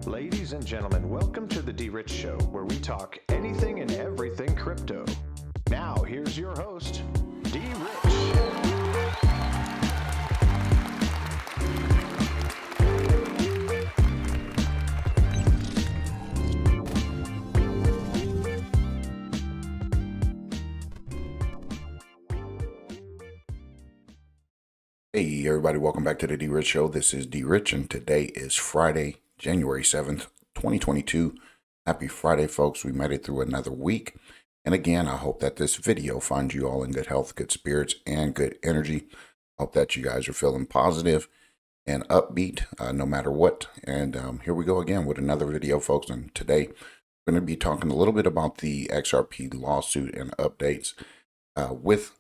Ladies and gentlemen, welcome to the DRich Show, where we talk anything and everything crypto. Now, here's your host, DRich. Hey everybody, welcome back to the DRich Show. This is DRich and today is Friday, January 7th, 2022. Happy Friday, folks. We made it through another week. And again, I hope that this video finds you all in good health, good spirits, and good energy. Hope that you guys are feeling positive and upbeat no matter what. And here we go again with another video, folks. And today we're going to be talking a little bit about the XRP lawsuit and updates with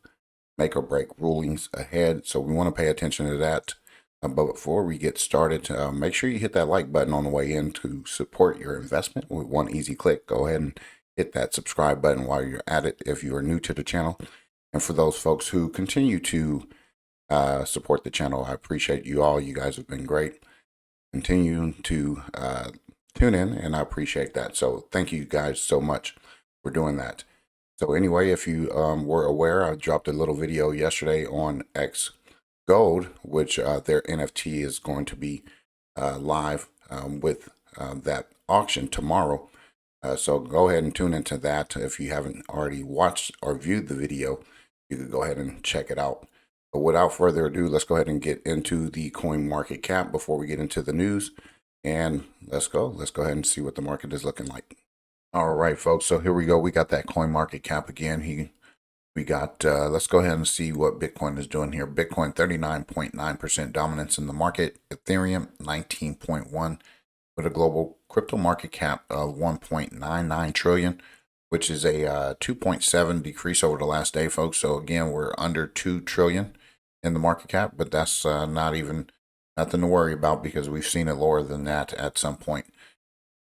make or break rulings ahead. So we want to pay attention to that. But before we get started, make sure you hit that like button on the way in to support your investment with one easy click. Go ahead and hit that subscribe button while you're at it if you are new to the channel. And for those folks who continue to support the channel, I appreciate you all. You guys have been great. Continue to tune in, and I appreciate that. So thank you guys so much for doing that. So anyway, if you were aware, I dropped a little video yesterday on X Gold, which their NFT is going to be live with that auction tomorrow. So go ahead and tune into that. If you haven't already watched or viewed the video, you could go ahead and check it out. But without further ado, let's go ahead and get into the coin market cap before we get into the news. And let's go. Let's go ahead and see what the market is looking like. All right, folks. So here we go. We got that coin market cap again. We got, let's go ahead and see what Bitcoin is doing here. Bitcoin 39.9% dominance in the market. Ethereum 19.1 with a global crypto market cap of 1.99 trillion, which is a 2.7 decrease over the last day, folks. So again, we're under 2 trillion in the market cap, but that's not even nothing to worry about because we've seen it lower than that at some point.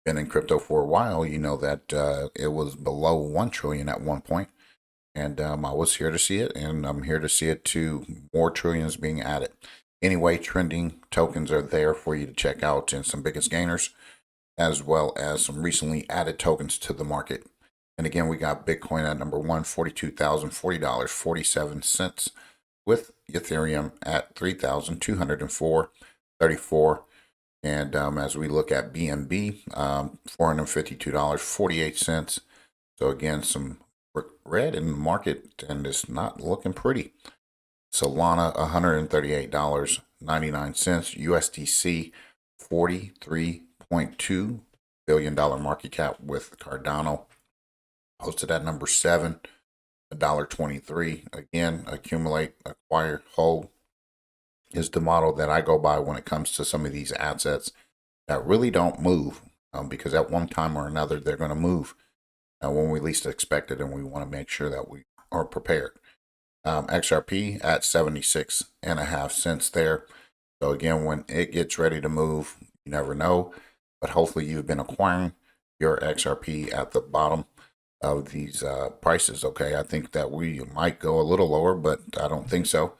Been in crypto for a while, you know that it was below 1 trillion at one point, and I was here to see it, and I'm here to see it to more trillions being added. Anyway, trending tokens are there for you to check out, and some biggest gainers, as well as some recently added tokens to the market. And again, we got Bitcoin at number one, $42,040.47, with Ethereum at $3,204.34. And as we look at BNB, $452.48. So again, some red in the market, and it's not looking pretty. Solana, $138.99. USDC, $43.2 billion market cap, with Cardano posted at number 7, $1.23. Again, accumulate, acquire, hold is the model that I go by when it comes to some of these assets that really don't move, because at one time or another they're going to move when we least expect it, and we want to make sure that we are prepared. XRP at 76.5 cents there. So again, when it gets ready to move, you never know, but hopefully you've been acquiring your XRP at the bottom of these prices. Okay, I think that we might go a little lower, but I don't think so.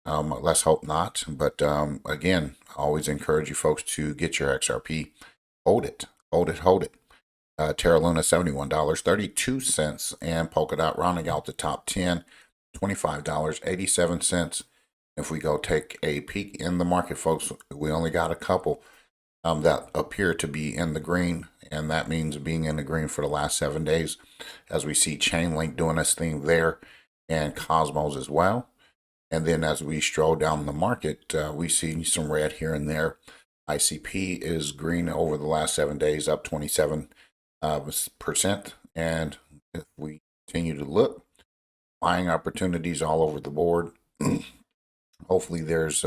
Let's hope not. But again, I always encourage you folks to get your XRP. Hold it, hold it, hold it. Terra Luna, $71.32, and Polkadot rounding out the top 10, $25.87. If we go take a peek in the market, folks, we only got a couple that appear to be in the green, and that means being in the green for the last 7 days, as we see Chainlink doing its thing there, and Cosmos as well. And then as we stroll down the market, we see some red here and there. ICP is green over the last 7 days, up 27%. And if we continue to look, buying opportunities all over the board. Hopefully there's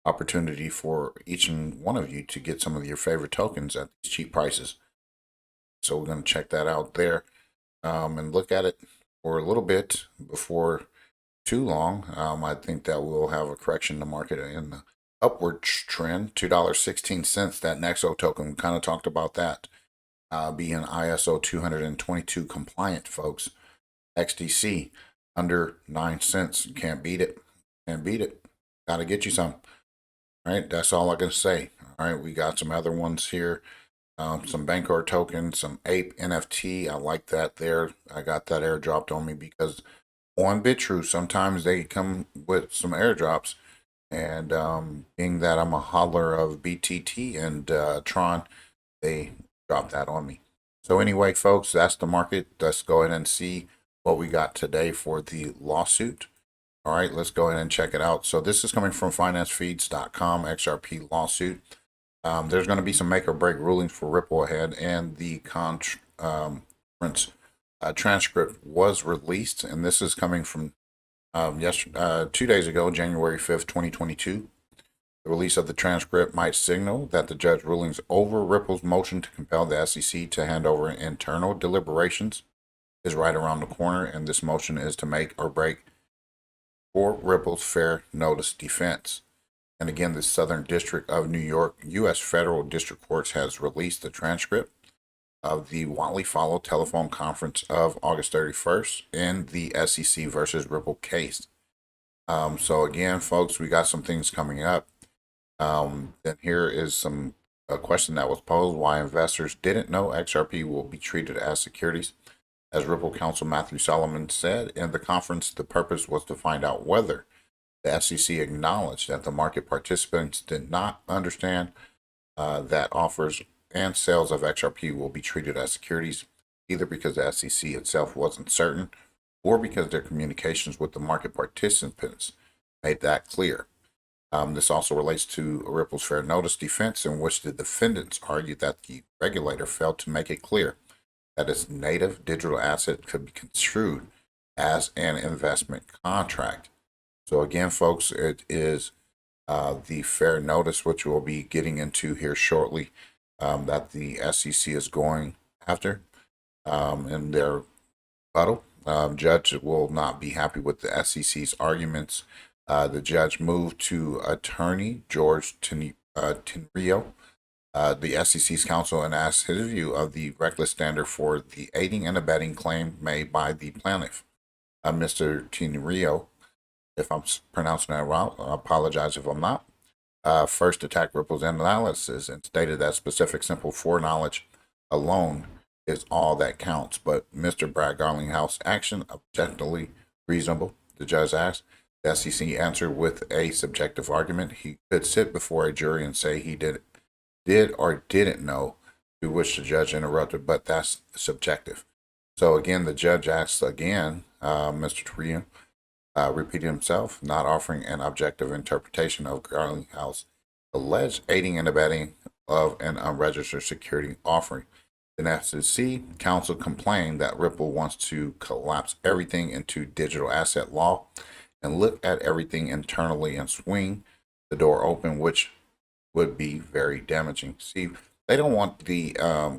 opportunity for each and one of you to get some of your favorite tokens at these cheap prices. So we're going to check that out there and look at it for a little bit before too long. I think that we'll have a correction in the market in the upward trend. $2.16, that Nexo token, we kind of talked about that being ISO 222 compliant, folks. XDC under 9 cents. You can't beat it. Can't beat it. Got to get you some. All right, that's all I can say. All right, we got some other ones here some Bancor tokens, some Ape NFT. I like that there. I got that airdropped on me because on BitTrue, sometimes they come with some airdrops. And being that I'm a hodler of BTT and Tron, they dropped that on me. So anyway, folks, that's the market. Let's go ahead and see what we got today for the lawsuit. All right, let's go ahead and check it out. So this is coming from financefeeds.com, XRP lawsuit. There's going to be some make or break rulings for Ripple ahead, and the conference transcript was released, and this is coming from 2 days ago, January 5th, 2022. The release of the transcript might signal that the judge rulings over Ripple's motion to compel the SEC to hand over internal deliberations is right around the corner, and this motion is to make or break for Ripple's fair notice defense. And again, the Southern District of New York U.S. Federal District Courts has released the transcript of the Watley Follow telephone conference of August 31st in the SEC versus Ripple case. So again, folks, we got some things coming up. Then here is a question that was posed: why investors didn't know XRP will be treated as securities. As Ripple counsel Matthew Solomon said in the conference, the purpose was to find out whether the SEC acknowledged that the market participants did not understand that offers and sales of XRP will be treated as securities, either because the SEC itself wasn't certain or because their communications with the market participants made that clear. This also relates to Ripple's fair notice defense, in which the defendants argued that the regulator failed to make it clear that its native digital asset could be construed as an investment contract. So again, folks, it is the fair notice, which we'll be getting into here shortly, that the SEC is going after in their rebuttal. Judge will not be happy with the SEC's arguments. The judge moved to attorney George Tenrio, the SEC's counsel, and asked his view of the reckless standard for the aiding and abetting claim made by the plaintiff. Mr. Tenrio, if I'm pronouncing that wrong, I apologize if I'm not, first attacked Ripple's analysis and stated that specific simple foreknowledge alone is all that counts. But Mr. Brad Garlinghouse action objectively reasonable, the judge asked. The SEC answered with a subjective argument. He could sit before a jury and say he did or didn't know, to which the judge interrupted, but that's subjective. So again, the judge asks again, Mr. Tenrio repeated himself, not offering an objective interpretation of Garlinghouse alleged aiding and abetting of an unregistered security offering. The SEC counsel complained that Ripple wants to collapse everything into digital asset law and look at everything internally and swing the door open, which would be very damaging. See, they don't want the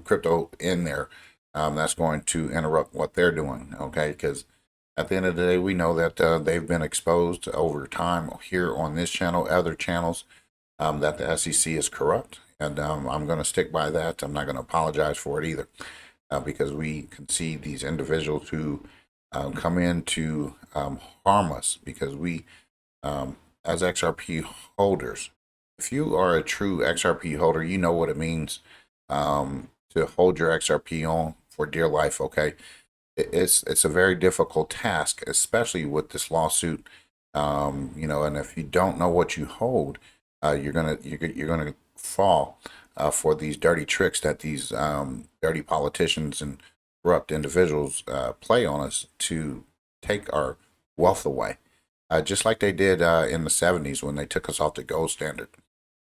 crypto in there. That's going to interrupt what they're doing, okay? Because at the end of the day, we know that they've been exposed over time here on this channel, other channels, that the SEC is corrupt. And I'm going to stick by that. I'm not going to apologize for it either, because we can see these individuals who come in to harm us, because we, as XRP holders, if you are a true XRP holder, you know what it means to hold your XRP on for dear life, okay? It's a very difficult task, especially with this lawsuit, and if you don't know what you hold, you're gonna fall for these dirty tricks that these dirty politicians and corrupt individuals play on us to take our wealth away, just like they did in the 70s when they took us off the gold standard.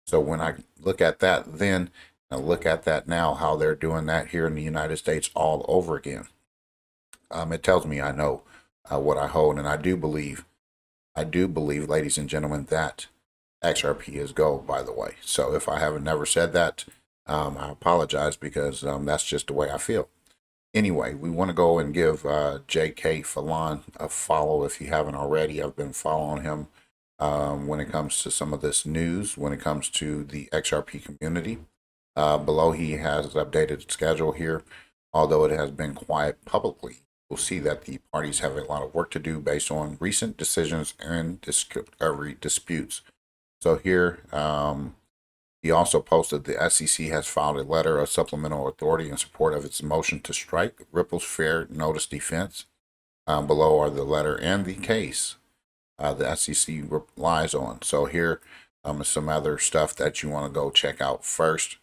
So when I look at that then, and look at that now, how they're doing that here in the United States all over again, it tells me I know what I hold, and I do believe, ladies and gentlemen, that XRP is gold, by the way. So if I haven't never said that, I apologize, because that's just the way I feel. Anyway, we want to go and give J.K. Fallon a follow if you haven't already. I've been following him when it comes to some of this news, when it comes to the XRP community. Below, he has updated schedule here, although it has been quiet publicly. We'll see that the parties have a lot of work to do based on recent decisions and discovery disputes. So here, He also posted the SEC has filed a letter of supplemental authority in support of its motion to strike Ripple's fair notice defense. Below are the letter and the case the SEC relies on. So here is some other stuff that you want to go check out first.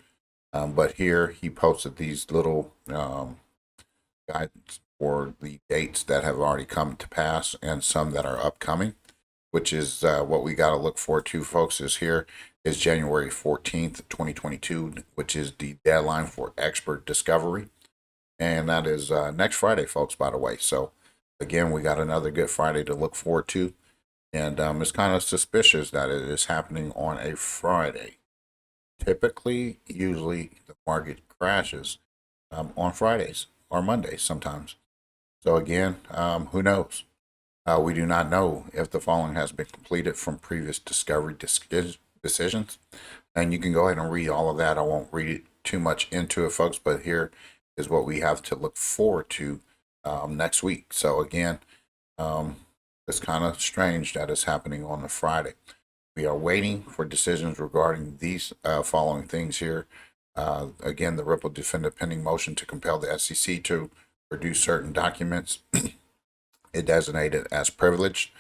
But here he posted these little guidance for the dates that have already come to pass and some that are upcoming, which is what we got to look forward to, folks. Is here is January 14th, 2022, which is the deadline for expert discovery. And that is next Friday, folks, by the way. So, again, we got another good Friday to look forward to. And it's kind of suspicious that it is happening on a Friday. Typically, usually, the market crashes on Fridays or Mondays sometimes. So, again, who knows? We do not know if the following has been completed from previous discovery decisions. And you can go ahead and read all of that. I won't read it too much into it, folks, but here is what we have to look forward to next week. So again, it's kind of strange that it's happening on a Friday. We are waiting for decisions regarding these following things here. Again, the Ripple defended pending motion to compel the SEC to produce certain documents it designated as privileged,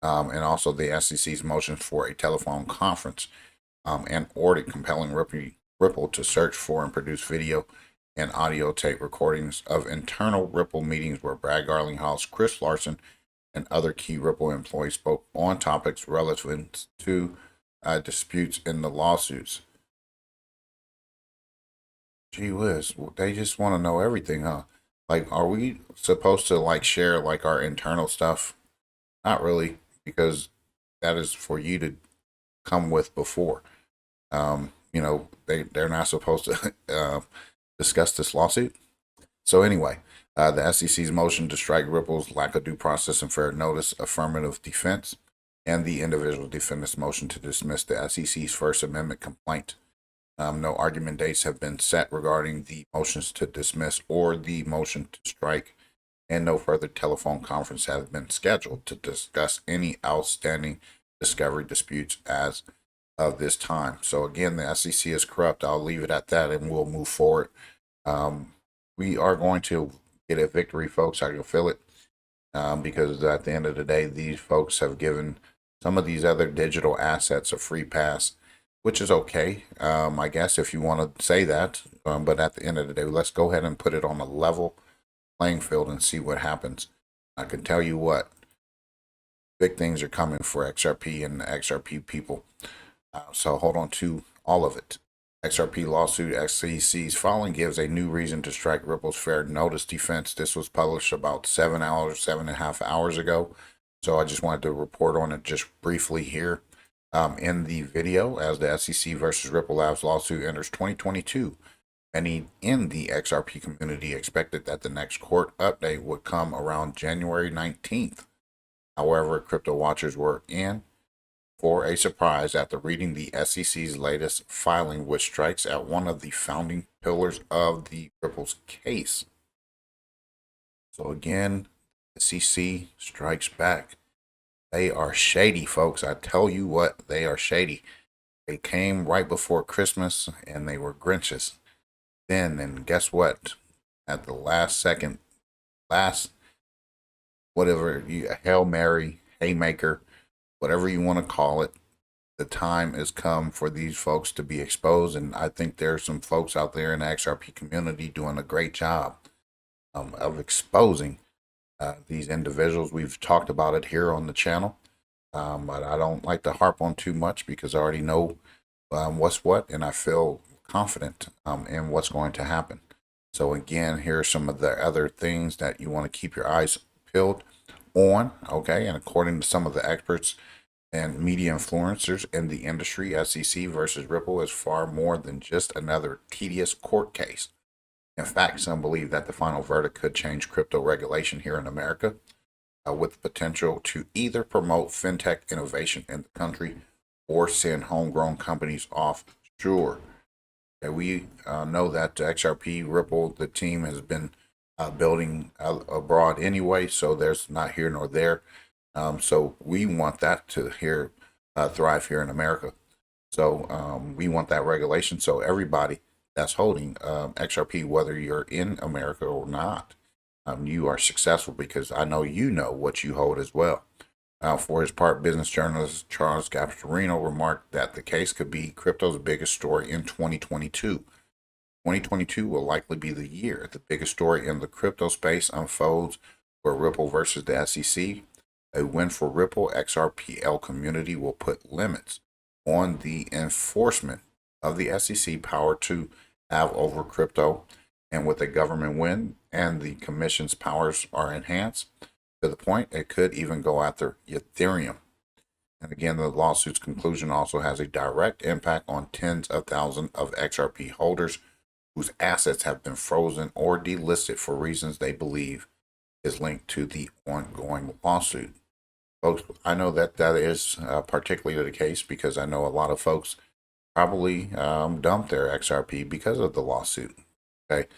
and also the SEC's motion for a telephone conference and ordered compelling Ripple to search for and produce video and audio tape recordings of internal Ripple meetings where Brad Garlinghouse, Chris Larson, and other key Ripple employees spoke on topics relevant to disputes in the lawsuits. Gee whiz, they just want to know everything, huh? Like, are we supposed to like share like our internal stuff? Not really, because that is for you to come with before. They're not supposed to discuss this lawsuit. So anyway, the SEC's motion to strike Ripple's lack of due process and fair notice affirmative defense, and the individual defendant's motion to dismiss the SEC's First Amendment complaint. No argument dates have been set regarding the motions to dismiss or the motion to strike, and no further telephone conference has been scheduled to discuss any outstanding discovery disputes as of this time. So again, the SEC is corrupt. I'll leave it at that, and we'll move forward. We are going to get a victory, folks. I can feel it, because at the end of the day, these folks have given some of these other digital assets a free pass, which is okay, I guess, if you want to say that. But at the end of the day, let's go ahead and put it on a level playing field and see what happens. I can tell you what, big things are coming for XRP and the XRP people. So hold on to all of it. Xrp Lawsuit SEC's filing gives a new reason to strike Ripple's fair notice defense. This was published about 7.5 hours ago. So I just wanted to report on it just briefly here. In the video, as the SEC versus Ripple Labs lawsuit enters 2022, many in the XRP community expected that the next court update would come around January 19th. However, crypto watchers were in for a surprise after reading the SEC's latest filing, which strikes at one of the founding pillars of the Ripple's case. So again, SEC strikes back. They are shady, folks. I tell you what, they are shady. They came right before Christmas and they were Grinches. Then, and guess what? At the last second, Hail Mary, Haymaker, whatever you want to call it, the time has come for these folks to be exposed. And I think there's some folks out there in the XRP community doing a great job of exposing these individuals. We've talked about it here on the channel, but I don't like to harp on too much because I already know what's what, and I feel confident in what's going to happen. So again, here are some of the other things that you want to keep your eyes peeled on, okay? And according to some of the experts and media influencers in the industry, SEC versus Ripple is far more than just another tedious court case. In fact, some believe that the final verdict could change crypto regulation here in America, with the potential to either promote fintech innovation in the country or send homegrown companies offshore. We know that XRP, Ripple, the team has been building abroad anyway, so there's not here nor there. So we want that to thrive here in America. So we want that regulation. So everybody that's holding XRP, whether you're in America or not, you are successful, because I know you know what you hold as well. For his part, business journalist Charles Gasparino remarked that the case could be crypto's biggest story in 2022. 2022 will likely be the year the biggest story in the crypto space unfolds, where Ripple versus the SEC. A win for Ripple XRPL community will put limits on the enforcement of the SEC power to have over crypto, and with a government win and the commission's powers are enhanced to the point it could even go after Ethereum. And again, the lawsuit's conclusion also has a direct impact on tens of thousands of XRP holders whose assets have been frozen or delisted for reasons they believe is linked to the ongoing lawsuit. Folks, I know that is particularly the case, because I know a lot of folks probably dumped their XRP because of the lawsuit. Okay,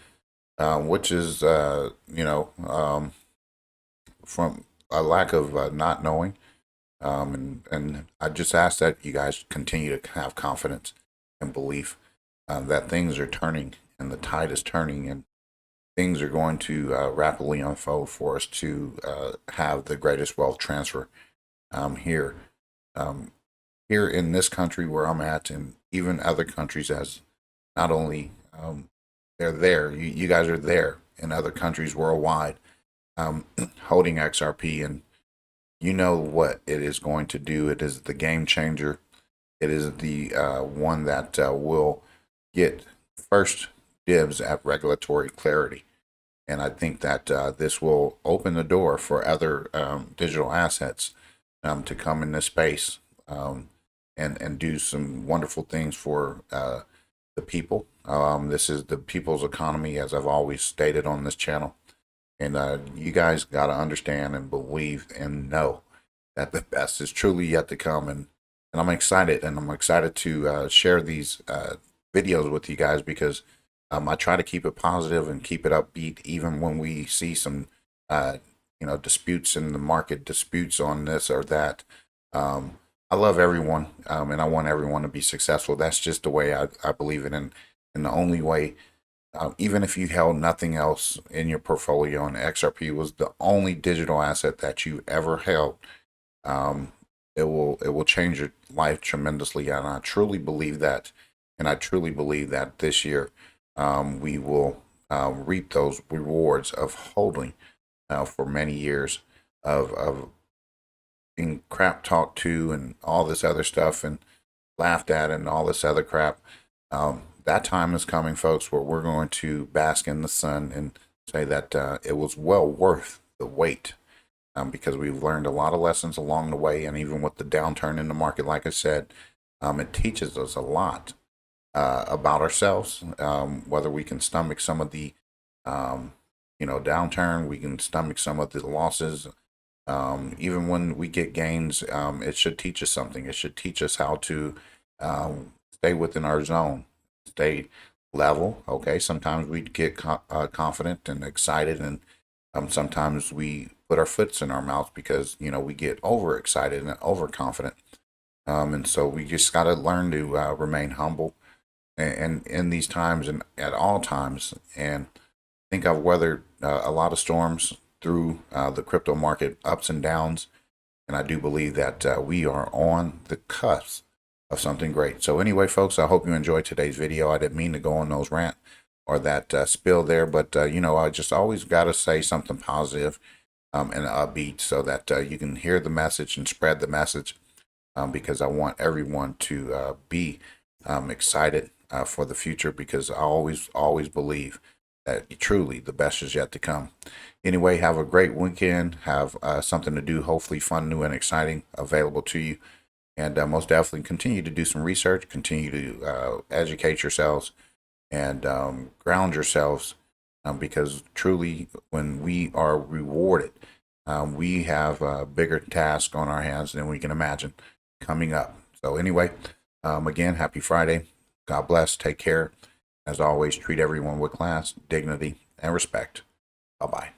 which is from a lack of not knowing. And I just ask that you guys continue to have confidence and belief that things are turning and the tide is turning, and things are going to rapidly unfold for us to have the greatest wealth transfer here. Here in this country where I'm at, and even other countries, as not only they're there, you guys are there in other countries worldwide holding XRP, and you know what it is going to do. It is the game changer. It is the one that will get first dibs at regulatory clarity. And I think that this will open the door for other digital assets to come in this space and do some wonderful things for the people. This is the people's economy, as I've always stated on this channel. And you guys got to understand and believe and know that the best is truly yet to come. And I'm excited, and I'm excited to share these videos with you guys, because I try to keep it positive and keep it upbeat, even when we see some, disputes in the market, disputes on this or that. I love everyone, and I want everyone to be successful. That's just the way I believe it. And the only way, even if you held nothing else in your portfolio and XRP was the only digital asset that you ever held, it will change your life tremendously. And I truly believe that. And I truly believe that this year we will reap those rewards of holding for many years of being crap talked to and all this other stuff and laughed at and all this other crap. That time is coming, folks, where we're going to bask in the sun and say that it was well worth the wait, because we've learned a lot of lessons along the way. And even with the downturn in the market, like I said, it teaches us a lot about ourselves, whether we can stomach some of the, downturn, we can stomach some of the losses. Even when we get gains, it should teach us something. It should teach us how to stay within our zone, stay level. Okay, sometimes we get confident and excited, and sometimes we put our foots in our mouths because we get overexcited and overconfident. And so we just got to learn to remain humble, and in these times and at all times. And I think I've weathered a lot of storms through the crypto market, ups and downs, and I do believe that we are on the cusp of something great. So anyway, folks, I hope you enjoyed today's video. I didn't mean to go on those rant or that spill there, but I just always got to say something positive and upbeat, so that you can hear the message and spread the message, because I want everyone to be excited for the future, because I always believe that truly the best is yet to come. Anyway, have a great weekend. Have something to do, hopefully fun, new, and exciting available to you. And most definitely continue to do some research, continue to educate yourselves, and ground yourselves, because truly when we are rewarded, we have a bigger task on our hands than we can imagine coming up. So anyway, again, happy Friday. God bless. Take care. As always, treat everyone with class, dignity, and respect. Bye-bye.